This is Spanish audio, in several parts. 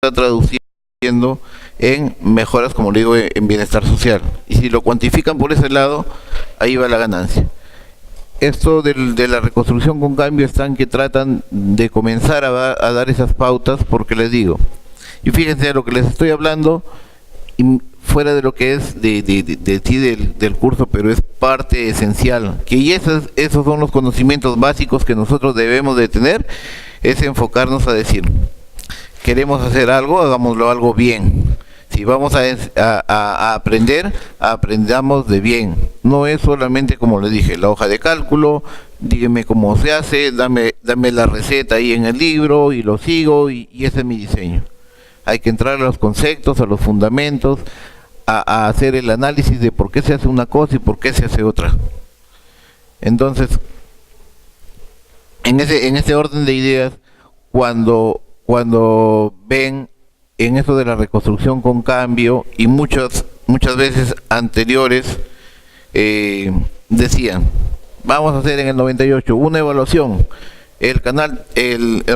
traduciendo en mejoras, como le digo, en bienestar social. Y si lo cuantifican por ese lado, ahí va la ganancia. Esto de la reconstrucción con cambio están que tratan de comenzar a dar esas pautas, porque les digo, y fíjense a lo que les estoy hablando, y fuera de lo que es del curso, pero es parte esencial, que esos son los conocimientos básicos que nosotros debemos de tener, es enfocarnos a decir, queremos hacer algo, hagámoslo algo bien. Si vamos a aprender, aprendamos de bien. No es solamente, como les dije, la hoja de cálculo, dígame cómo se hace, dame la receta ahí en el libro y lo sigo y ese es mi diseño. Hay que entrar a los conceptos, a los fundamentos, a hacer el análisis de por qué se hace una cosa y por qué se hace otra. Entonces, en ese orden de ideas, cuando ven en eso de la reconstrucción con cambio, y muchas veces anteriores decían, vamos a hacer en el 98 una evaluación, el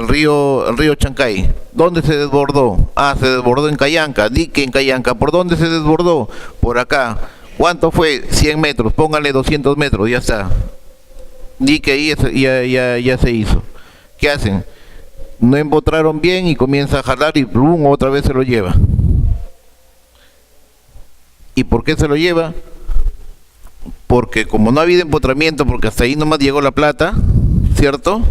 río Chancay, ¿dónde se desbordó? Ah, se desbordó en Cayanca. Dique en Cayanca, ¿por dónde se desbordó? Por acá. ¿Cuánto fue? 100 metros, póngale 200 metros, ya está. Dique ahí ya se hizo. ¿Qué hacen? No empotraron bien y comienza a jalar y ¡plum! Otra vez se lo lleva. ¿Y por qué se lo lleva? Porque como no ha habido empotramiento, porque hasta ahí nomás llegó la plata, ¿cierto?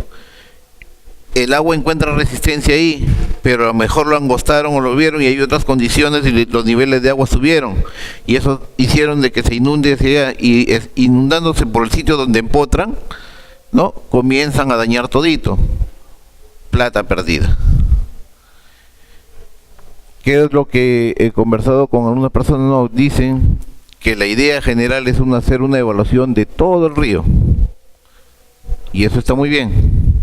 El agua encuentra resistencia ahí, pero a lo mejor lo angostaron o lo vieron y hay otras condiciones y los niveles de agua subieron. Y eso hicieron de que se inunde y inundándose por el sitio donde empotran, ¿no? Comienzan a dañar todito. Plata perdida. ¿Qué es lo que he conversado con algunas personas? Nos dicen que la idea general es hacer una evaluación de todo el río. Y eso está muy bien.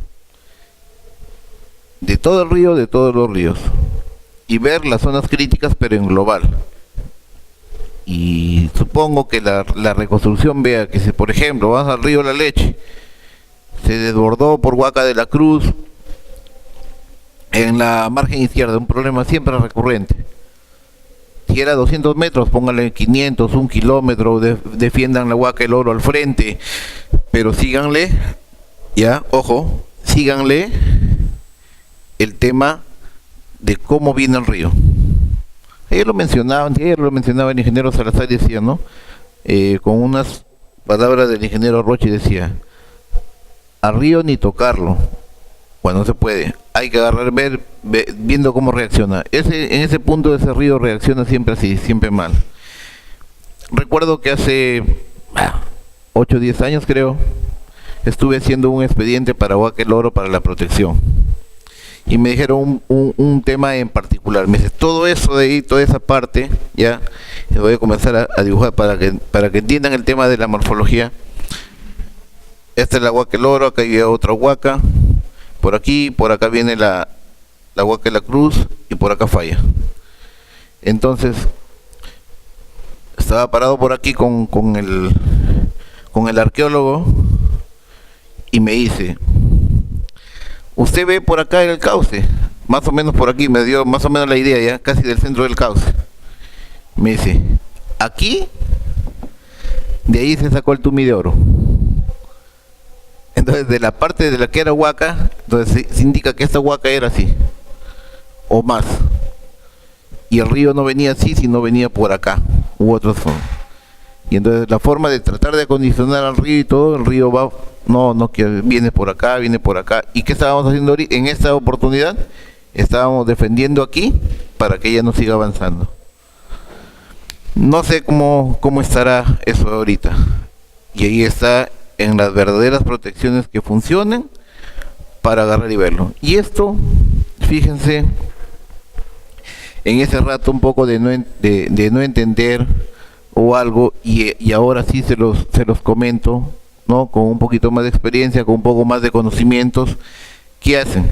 De todo el río, de todos los ríos. Y ver las zonas críticas, pero en global. Y supongo que la reconstrucción vea que si, por ejemplo, vas al río La Leche, se desbordó por Huaca de la Cruz, en la margen izquierda, un problema siempre recurrente. Si era 200 metros, pónganle 500, 1 kilómetro, defiendan la Huaca del Oro al frente, pero síganle, ya, ojo, síganle el tema de cómo viene el río. Ayer lo mencionaba el ingeniero Salazar, decía, ¿no? Con unas palabras del ingeniero Roche, decía, al río ni tocarlo, cuando no se puede, hay que agarrar, viendo cómo reacciona. En ese punto ese río reacciona siempre así, siempre mal. Recuerdo que hace 8 o 10 años, creo, estuve haciendo un expediente para Huaca del Oro para la protección. Y me dijeron un tema en particular. Me dice, todo eso de ahí, toda esa parte, ya, les voy a comenzar a dibujar para que entiendan el tema de la morfología. Esta es la Huaca del Oro, acá hay otra Huaca. Por aquí, por acá viene la Huaca de la Cruz y por acá falla. Entonces, estaba parado por aquí con el arqueólogo y me dice, usted ve por acá el cauce, más o menos por aquí, me dio más o menos la idea ya, casi del centro del cauce. Me dice, aquí, de ahí se sacó el Tumi de Oro. Entonces, de la parte de la que era Huaca, entonces se indica que esta Huaca era así, o más. Y el río no venía así, sino venía por acá, u otras formas. Y entonces la forma de tratar de acondicionar al río y todo, el río va, no, que viene por acá, viene por acá. ¿Y qué estábamos haciendo ahorita? En esta oportunidad, estábamos defendiendo aquí para que ella no siga avanzando. No sé cómo estará eso ahorita. Y ahí está en las verdaderas protecciones que funcionen para agarrar y verlo. Y esto, fíjense, en ese rato un poco de no entender o algo, y ahora sí se los comento, ¿no? Con un poquito más de experiencia, con un poco más de conocimientos, ¿qué hacen?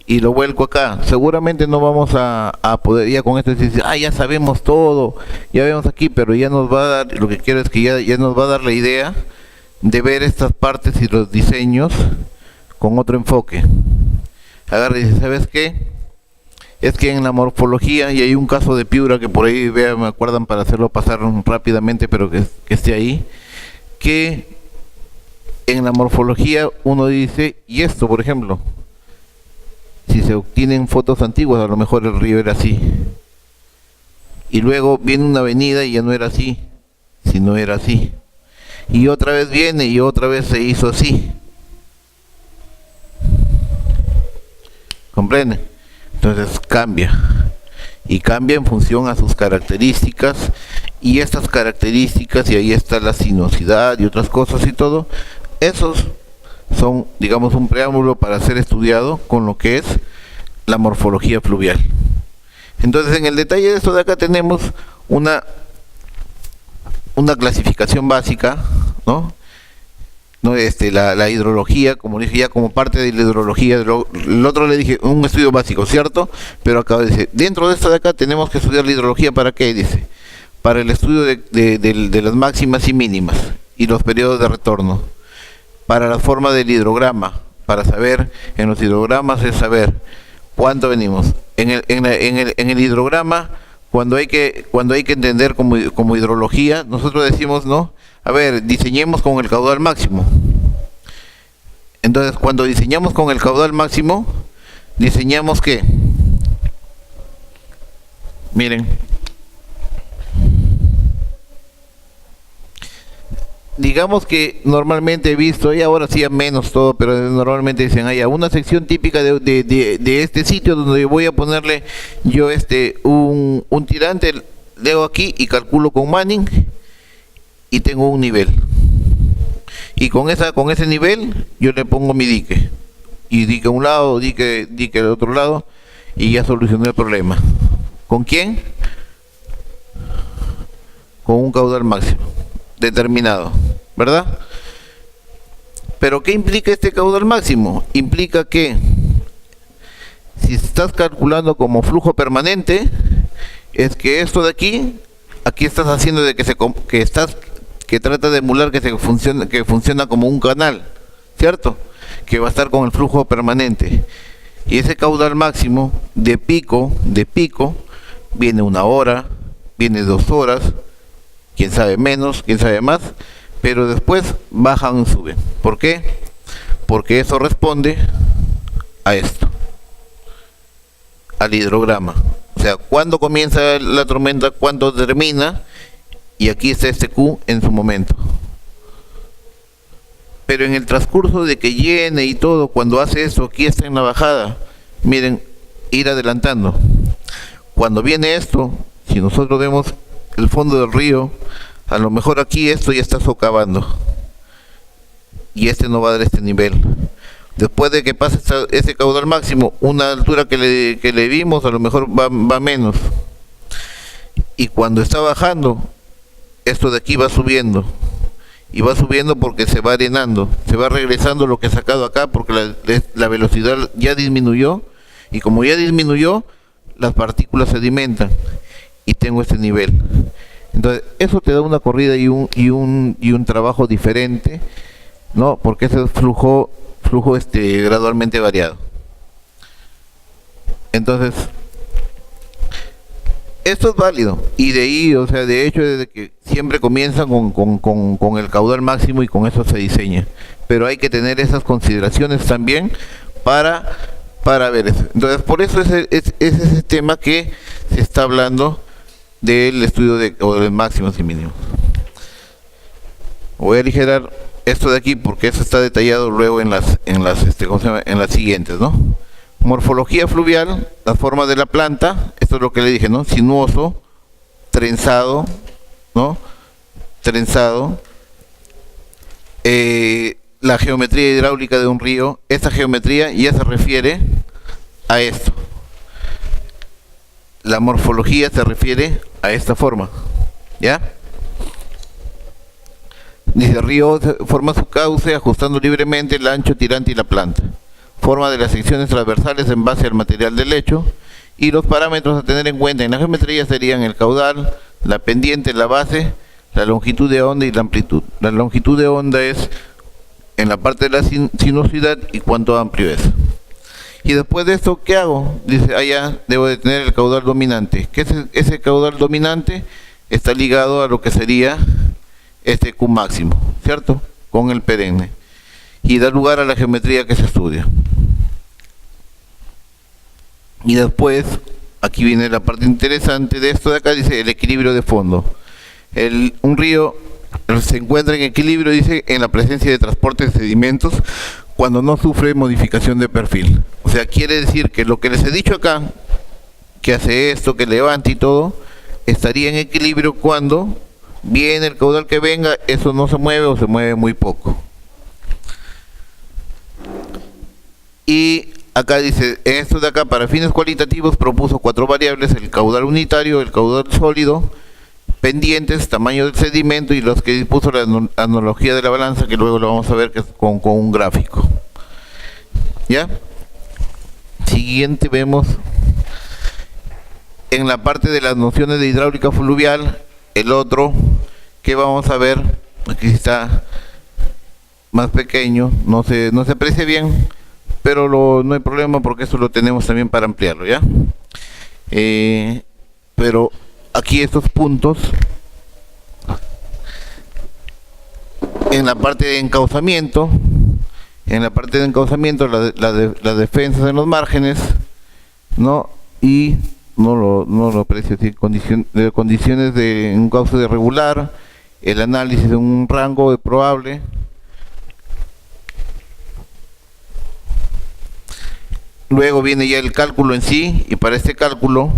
Y lo vuelco acá. Seguramente no vamos a poder ya con esto decir, ya sabemos todo, ya vemos aquí, pero ya nos va a dar, lo que quiero es que ya nos va a dar la idea de ver estas partes y los diseños con otro enfoque. Agarra y dice, ¿sabes qué? es que en la morfología, y hay un caso de Piura que por ahí me acuerdan para hacerlo pasar rápidamente, pero que esté ahí, que en la morfología uno dice, y esto por ejemplo, si se obtienen fotos antiguas, a lo mejor el río era así, y luego viene una avenida y ya no era así, sino era así, y otra vez viene y otra vez se hizo así. ¿Comprende? Entonces cambia, y cambia en función a sus características, y estas características, y ahí está la sinuosidad y otras cosas y todo, esos son, digamos, un preámbulo para ser estudiado con lo que es la morfología fluvial. Entonces, en el detalle de esto de acá tenemos una clasificación básica, ¿no? La hidrología, como dije, ya como parte de la hidrología, el otro le dije, un estudio básico, ¿cierto? Pero acá dice, dentro de esto de acá tenemos que estudiar la hidrología, ¿para qué? Dice, para el estudio de las máximas y mínimas, y los periodos de retorno, para la forma del hidrograma, para saber, en los hidrogramas es saber cuánto venimos. En el hidrograma, cuando hay que entender como hidrología, nosotros decimos, ¿no? A ver, diseñemos con el caudal máximo. Entonces, cuando diseñamos con el caudal máximo, diseñamos ¿qué? Miren. Digamos que normalmente he visto, y ahora sí a menos todo, pero normalmente dicen, hay una sección típica de este sitio donde voy a ponerle yo un tirante, leo aquí y calculo con Manning, y tengo un nivel, y con ese nivel yo le pongo mi dique, y dique a un lado, dique al otro lado, y ya solucioné el problema. ¿Con quién? Con un caudal máximo determinado, ¿verdad? Pero ¿qué implica este caudal máximo? Implica que si estás calculando como flujo permanente, es que esto de aquí estás haciendo de que trata de emular que funciona como un canal, ¿cierto? Que va a estar con el flujo permanente. Y ese caudal máximo de pico, viene 1 hora, viene 2 horas, quién sabe menos, quién sabe más, pero después bajan y suben. ¿Por qué? Porque eso responde a esto, al hidrograma. O sea, cuándo comienza la tormenta, cuándo termina, y aquí está este Q en su momento. Pero en el transcurso de que llene y todo, cuando hace eso, aquí está en la bajada. Miren, ir adelantando. Cuando viene esto, si nosotros vemos el fondo del río, a lo mejor aquí esto ya está socavando, y no va a dar este nivel. Después de que pase ese caudal máximo, una altura que le vimos, a lo mejor va menos. Y cuando está bajando, esto de aquí va subiendo, y va subiendo porque se va arenando, se va regresando lo que he sacado acá, porque la velocidad ya disminuyó, y como ya disminuyó, las partículas sedimentan, y tengo este nivel. Entonces, eso te da una corrida y un trabajo diferente, ¿no? Porque ese es flujo gradualmente variado. Entonces, esto es válido, y de ahí, o sea, de hecho, desde que siempre comienzan con el caudal máximo, y con eso se diseña. Pero hay que tener esas consideraciones también para ver eso. Entonces, por eso es ese tema que se está hablando del estudio de máximos y mínimos. Voy a aligerar esto de aquí porque eso está detallado luego en las siguientes, ¿no? Morfología fluvial, las formas de la planta, esto es lo que le dije, ¿no? Sinuoso, trenzado, ¿no? Trenzado. La geometría hidráulica de un río, esta geometría ya se refiere a esto. La morfología se refiere a esta forma, ¿ya? Dice, el río forma su cauce ajustando libremente el ancho, tirante y la planta. Forma de las secciones transversales en base al material del lecho, y los parámetros a tener en cuenta en la geometría serían el caudal, la pendiente, la base, la longitud de onda y la amplitud. La longitud de onda es en la parte de la sinuosidad y cuánto amplio es. Y después de esto, ¿qué hago? Dice, allá debo de tener el caudal dominante. ¿Qué es ese caudal dominante? Está ligado a lo que sería este Q máximo, ¿cierto? Con el perenne. Y da lugar a la geometría que se estudia. Y después, aquí viene la parte interesante de esto de acá, dice el equilibrio de fondo. Un río se encuentra en equilibrio, dice, en la presencia de transporte de sedimentos cuando no sufre modificación de perfil. O sea, quiere decir que lo que les he dicho acá, que hace esto, que levanta y todo, estaría en equilibrio cuando viene el caudal que venga, eso no se mueve o se mueve muy poco. Y acá dice, en esto de acá, para fines cualitativos, propuso 4 variables: el caudal unitario, el caudal sólido, pendientes, tamaño del sedimento y los que dispuso la analogía de la balanza, que luego lo vamos a ver que es con un gráfico. ¿Ya? Siguiente vemos en la parte de las nociones de hidráulica fluvial, el otro que vamos a ver, aquí está más pequeño, no se aprecia bien, pero no hay problema porque eso lo tenemos también para ampliarlo, ¿ya? Pero aquí estos puntos, en la parte de encauzamiento, las defensas en los márgenes, ¿no? Y no lo aprecio, ¿sí? Condiciones de un cauce de regular, el análisis de un rango de probable. Luego viene ya el cálculo en sí, y para este cálculo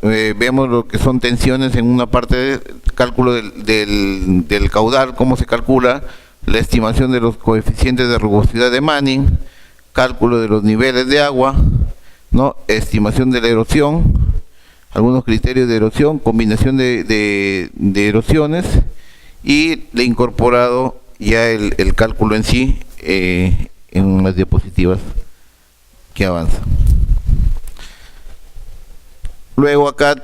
vemos lo que son tensiones en una parte de cálculo del caudal, cómo se calcula, la estimación de los coeficientes de rugosidad de Manning, cálculo de los niveles de agua, ¿no? Estimación de la erosión, algunos criterios de erosión, combinación de erosiones, y le he incorporado ya el cálculo en sí en las diapositivas que avanza. Luego acá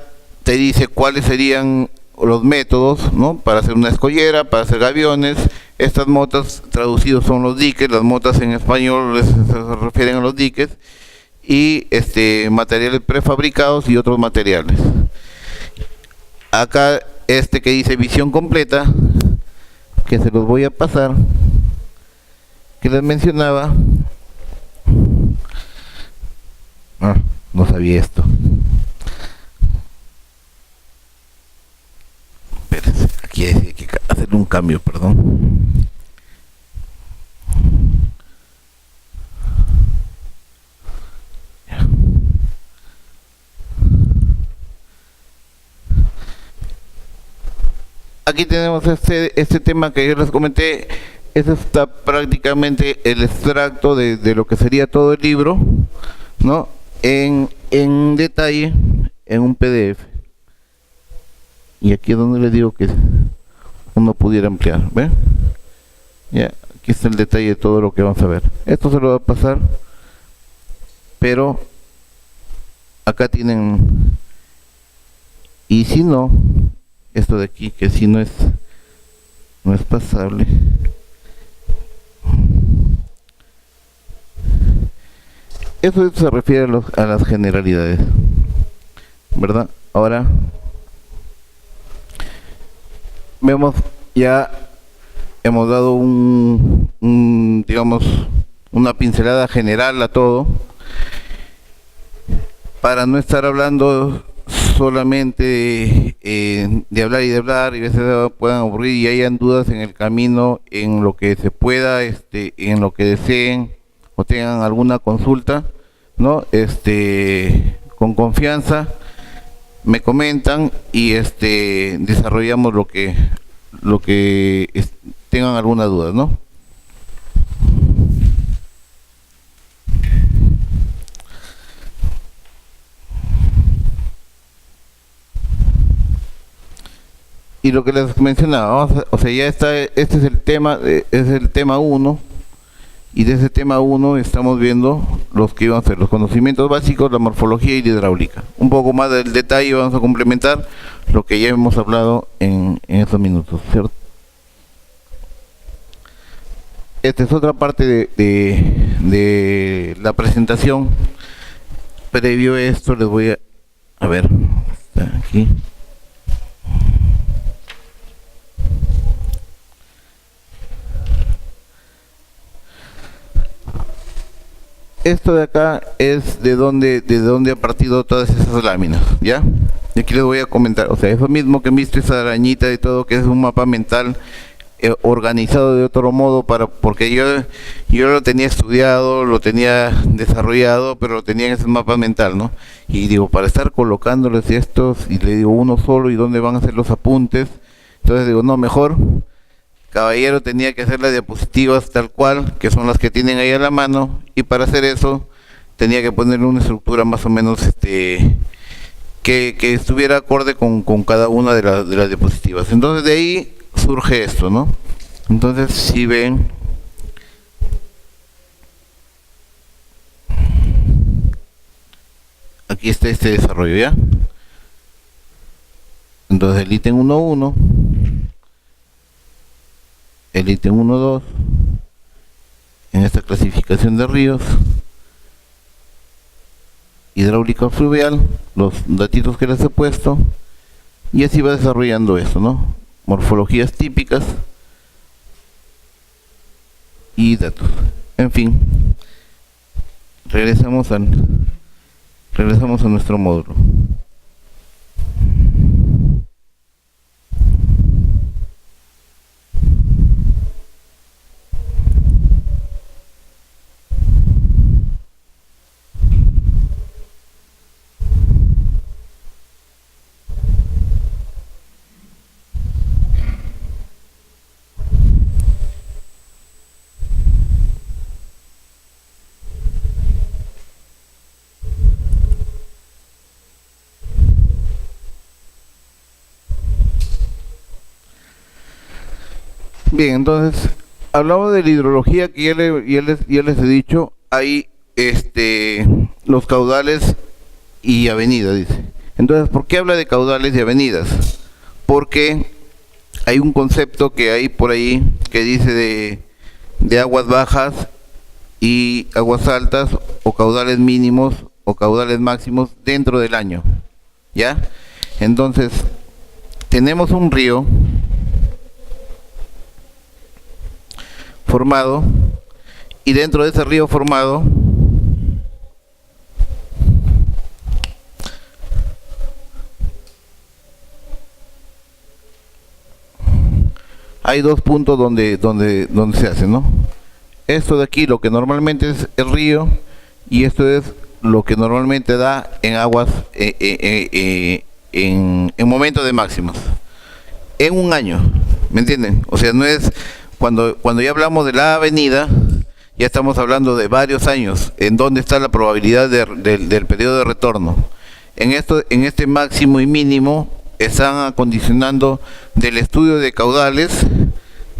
te dice cuáles serían los métodos, ¿no? Para hacer una escollera, para hacer gaviones. Estas motas traducidos son los diques, las motas en español se refieren a los diques, y materiales prefabricados y otros materiales. Acá que dice visión completa, que se los voy a pasar, que les mencionaba. No sabía esto. Espérense, aquí hay que hacer un cambio, perdón. Aquí tenemos este tema que yo les comenté. Ese está prácticamente el extracto de lo que sería todo el libro, ¿no? En detalle, en un PDF. Y aquí es donde les digo que uno pudiera ampliar, ¿ven? Ya, aquí está el detalle de todo lo que vamos a ver. Esto se lo va a pasar, pero acá tienen, y si no, esto de aquí, que si no es pasable. Eso se refiere a las generalidades, ¿verdad? Ahora vemos, ya hemos dado digamos, una pincelada general a todo, para no estar hablando solamente de hablar y de hablar, y a veces puedan aburrir y hayan dudas en el camino, en lo que se pueda, en lo que deseen o tengan alguna consulta, ¿no? Con confianza me comentan y desarrollamos lo que tengan alguna duda, ¿no? Y lo que les mencionaba, o sea, ya está, este es el tema 1, y de ese tema 1 estamos viendo los que iban a ser los conocimientos básicos, la morfología y la hidráulica. Un poco más del detalle vamos a complementar lo que ya hemos hablado en estos minutos, ¿cierto? esta es otra parte de la presentación. Previo a esto les voy a ver, está aquí. Esto de acá es de donde ha partido todas esas láminas, ¿ya? Y aquí les voy a comentar, o sea, eso mismo que han visto, esa arañita y todo, que es un mapa mental organizado de otro modo, porque yo lo tenía estudiado, lo tenía desarrollado, pero lo tenía en ese mapa mental, ¿no? Y digo, para estar colocándoles estos, y le digo uno solo, y dónde van a ser los apuntes, entonces digo, no, mejor caballero tenía que hacer las diapositivas tal cual, que son las que tienen ahí a la mano, y para hacer eso tenía que ponerle una estructura más o menos que estuviera acorde con cada una de las diapositivas. Entonces de ahí surge esto, ¿no? Entonces si ven, aquí está este desarrollo, ¿ya? Entonces el ítem 1.1, el ítem 1.2, en esta clasificación de ríos, hidráulica fluvial, los datitos que les he puesto, y así va desarrollando esto, ¿no? Morfologías típicas y datos. En fin, regresamos a nuestro módulo. Bien, entonces hablamos de la hidrología, que ya les he dicho. Hay los caudales y avenidas, dice. Entonces, ¿por qué habla de caudales y avenidas? Porque hay un concepto que hay por ahí que dice de aguas bajas y aguas altas, o caudales mínimos o caudales máximos dentro del año, ¿ya? Entonces, tenemos un río formado, y dentro de ese río formado hay dos puntos donde se hace, ¿no? Esto de aquí, lo que normalmente es el río, y esto es lo que normalmente da en aguas en momentos de máximas en un año, ¿me entienden? O sea, no es cuando ya hablamos de la avenida, ya estamos hablando de varios años, en donde está la probabilidad del periodo de retorno. En este máximo y mínimo están acondicionando del estudio de caudales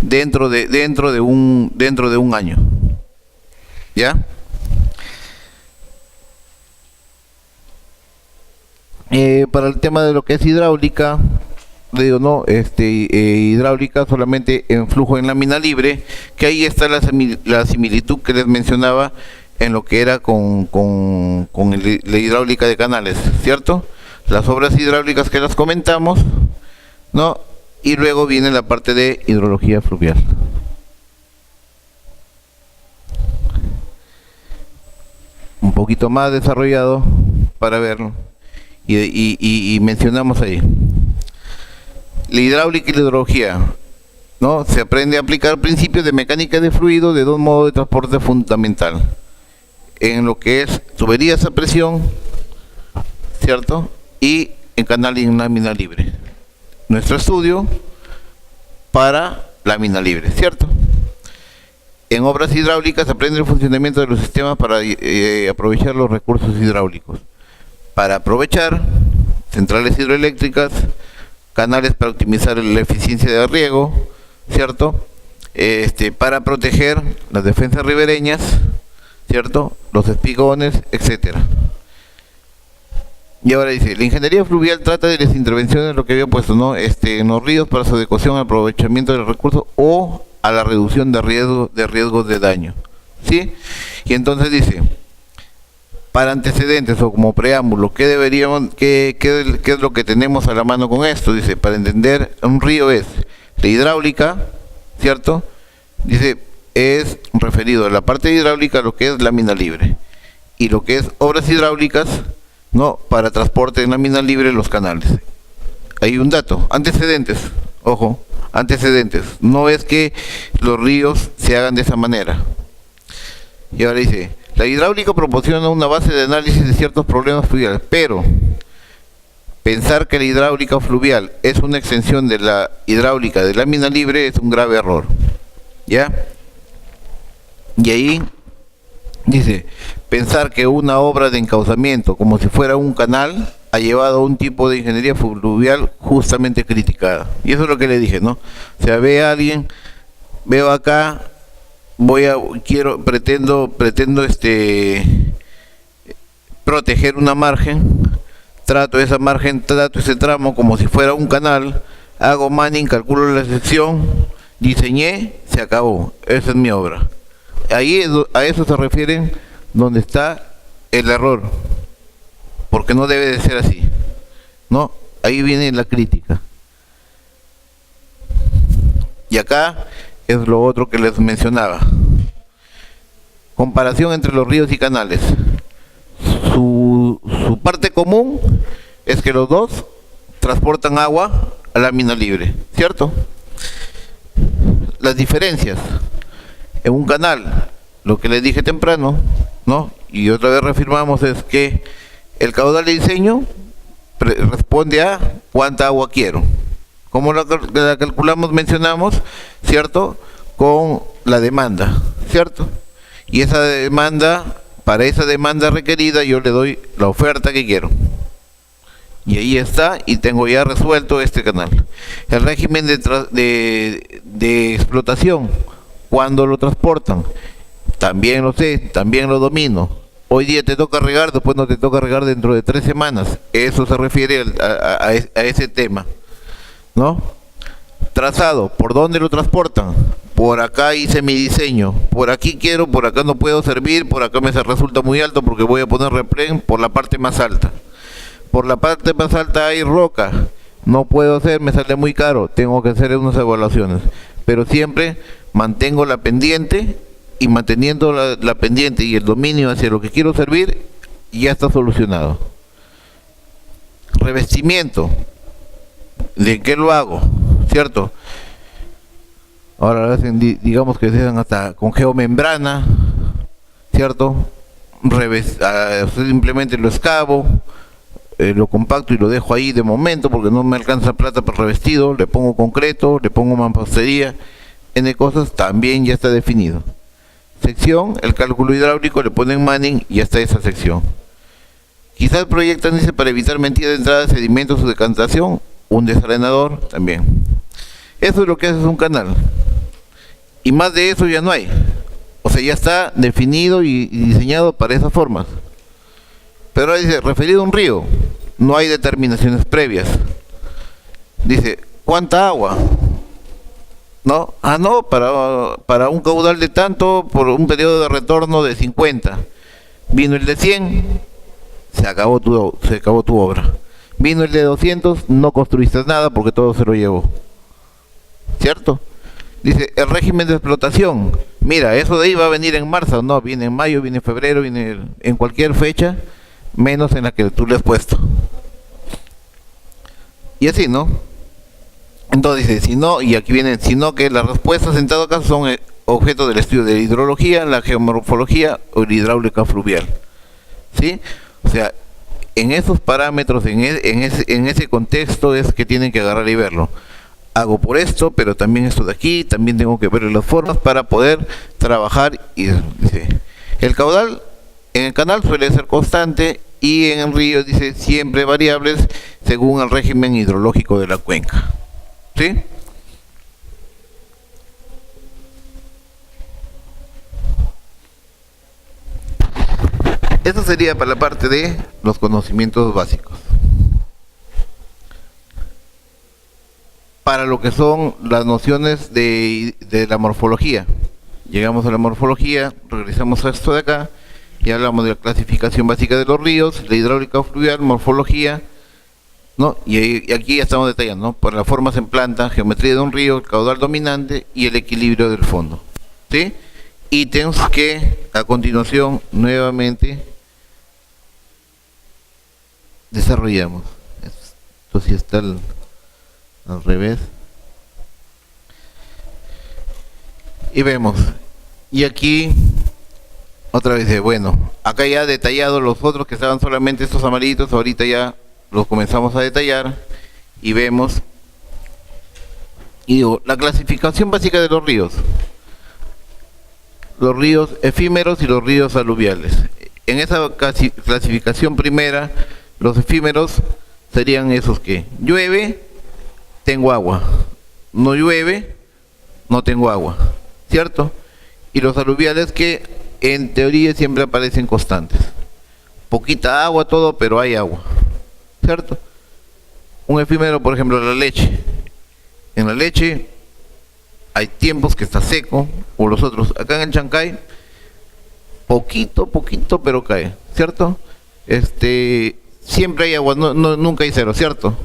dentro de un año, ¿ya? Para el tema de lo que es hidráulica, digo, no, hidráulica solamente en flujo en lámina libre, que ahí está la similitud que les mencionaba en lo que era con la hidráulica de canales, ¿cierto? Las obras hidráulicas que las comentamos, ¿no? Y luego viene la parte de hidrología fluvial. Un poquito más desarrollado para verlo, y mencionamos ahí la hidráulica y la hidrología, ¿no? Se aprende a aplicar principios de mecánica de fluido de dos modos de transporte fundamental, en lo que es tuberías a presión, ¿cierto? Y en canal y en lámina libre. Nuestro estudio para lámina libre, ¿cierto? En obras hidráulicas se aprende el funcionamiento de los sistemas para aprovechar los recursos hidráulicos. Para aprovechar centrales hidroeléctricas, canales para optimizar la eficiencia de riego, ¿cierto? Para proteger las defensas ribereñas, ¿cierto? Los espigones, etcétera. Y ahora dice, la ingeniería fluvial trata de las intervenciones, lo que había puesto, ¿no? En los ríos para su adecuación al aprovechamiento del recurso o a la reducción de riesgos de daño. ¿Sí? Y entonces dice, para antecedentes o como preámbulo, qué es lo que tenemos a la mano con esto? Dice, para entender un río es la hidráulica, ¿cierto? Dice, es referido a la parte hidráulica, lo que es lámina libre, y lo que es obras hidráulicas, no, para transporte en lámina libre los canales. Hay un dato, antecedentes, ojo, antecedentes, no es que los ríos se hagan de esa manera. Y ahora dice, la hidráulica proporciona una base de análisis de ciertos problemas fluviales, pero pensar que la hidráulica fluvial es una extensión de la hidráulica de lámina libre es un grave error. ¿Ya? Y ahí dice, pensar que una obra de encauzamiento, como si fuera un canal, ha llevado a un tipo de ingeniería fluvial justamente criticada. Y eso es lo que le dije, ¿no? O sea, ve a alguien, veo acá, pretendo proteger una margen, trato esa margen, trato ese tramo como si fuera un canal, hago manning, calculo la sección, diseñé, se acabó. Esa es mi obra. Ahí a eso se refieren donde está el error, porque no debe de ser así, ¿no? Ahí viene la crítica. Y acá es lo otro que les mencionaba. Comparación entre los ríos y canales. Su parte común es que los dos transportan agua a lámina libre, ¿cierto? Las diferencias. En un canal, lo que les dije temprano, ¿no? Y otra vez reafirmamos, es que el caudal de diseño responde a cuánta agua quiero. ¿Cómo la calculamos? Mencionamos, ¿cierto? Con la demanda, ¿cierto? Y esa demanda, para esa demanda requerida, yo le doy la oferta que quiero. Y ahí está, y tengo ya resuelto este canal. El régimen de explotación, cuando lo transportan, también lo sé, también lo domino. Hoy día te toca regar, después no te toca regar dentro de 3 semanas. Eso se refiere a ese tema, ¿no? Trazado, ¿por dónde lo transportan? Por acá hice mi diseño, por aquí quiero, por acá no puedo servir, por acá me resulta muy alto porque voy a poner replen por la parte más alta. Por la parte más alta hay roca, no puedo hacer, me sale muy caro, tengo que hacer unas evaluaciones. Pero siempre mantengo la pendiente, y manteniendo la pendiente y el dominio hacia lo que quiero servir, ya está solucionado. Revestimiento, ¿de qué lo hago? ¿Cierto? Ahora hacen, digamos que se hacen hasta con geomembrana, ¿cierto? Simplemente lo excavo, lo compacto y lo dejo ahí de momento porque no me alcanza plata para revestido, le pongo concreto, le pongo mampostería, N cosas, también ya está definido. Sección, el cálculo hidráulico, le ponen manning y ya está esa sección. Quizás proyectan, dice, para evitar mentira de entrada de sedimentos o decantación, un desarenador también. Eso es lo que hace un canal. Y más de eso ya no hay. O sea, ya está definido y diseñado para esas formas. Pero ahora dice, referido a un río, no hay determinaciones previas. Dice, ¿cuánta agua? ¿No? Ah, no, para un caudal de tanto, por un periodo de retorno de 50. Vino el de 100, se acabó tu obra. Vino el de 200, no construiste nada porque todo se lo llevó. ¿Cierto? Dice, el régimen de explotación. Mira, eso de ahí va a venir en marzo, no, viene en mayo, viene en febrero, viene en cualquier fecha, menos en la que tú le has puesto. Y así, ¿no? Entonces dice, si no, y aquí viene, sino que las respuestas en todo caso son objeto del estudio de la hidrología, la geomorfología o la hidráulica fluvial. ¿Sí? O sea, en esos parámetros, en ese contexto es que tienen que agarrar y verlo. Hago por esto, pero también esto de aquí, también tengo que ver las formas para poder trabajar. Y dice, el caudal en el canal suele ser constante y en el río, dice, siempre variables según el régimen hidrológico de la cuenca. ¿Sí? Eso sería para la parte de los conocimientos básicos. para lo que son las nociones de la morfología. Llegamos a la morfología, regresamos a esto de acá y hablamos de la clasificación básica de los ríos, la hidráulica fluvial, morfología, ¿no? Y aquí ya estamos detallando, ¿no? Por las formas en planta, geometría de un río, el caudal dominante y el equilibrio del fondo, ¿sí? Ítems que a continuación nuevamente desarrollamos. Esto sí está al revés. Y vemos, y aquí otra vez, bueno, acá ya detallado los otros que estaban solamente estos amarillitos, ahorita ya los comenzamos a detallar y vemos, y digo, la clasificación básica de los ríos efímeros y los ríos aluviales. En esa clasificación primera, los efímeros serían esos que llueve, tengo agua, no llueve, no tengo agua, ¿cierto? Y los aluviales que en teoría siempre aparecen constantes. Poquita agua, todo, pero hay agua, ¿cierto? Un efímero, por ejemplo, la leche. En la leche hay tiempos que está seco, o los otros. Acá en el Chancay, poquito, pero cae, ¿cierto? Siempre hay agua, nunca hay cero, ¿cierto?